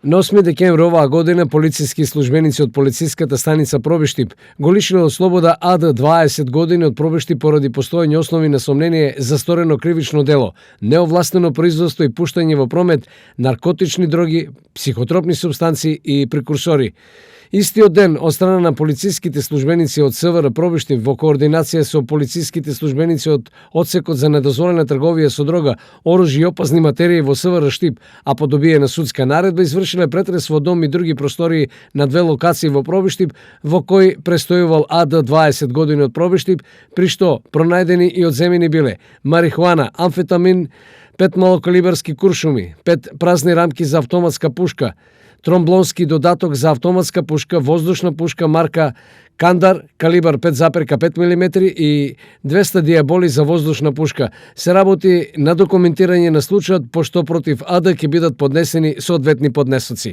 На 8 декември оваа година полициски службеници од полициската станица Пробиштип го лишиле од слобода АД 20 години од Пробиштип поради постоење основи на сомнение за сторено кривично дело, неовластено производство и пуштање во промет наркотични дроги, психотропни супстанции и прекурсори. Истиот ден, од страна на полициските службеници од СВР Пробиштип во координација со полициските службеници од Одсекот за недозволена трговија со дрога, оружје и опасни материи во СВР Штип, а по добиена судска наредба извршиле претрес во дом и други простории на две локации во Пробиштип, во кои престојувал АД 20 години од Пробиштип, при што пронајдени и одземени биле марихуана, амфетамин, 5 малокалибарски куршуми, 5 празни рамки за автоматска пушка, тромблонски додаток за автоматска пушка, воздушна пушка марка Кандар, калибар 5,5 мм и 200 диаболи за воздушна пушка. Се работи на документирање на случајот, пошто против АД ќе бидат поднесени соодветни поднесоци.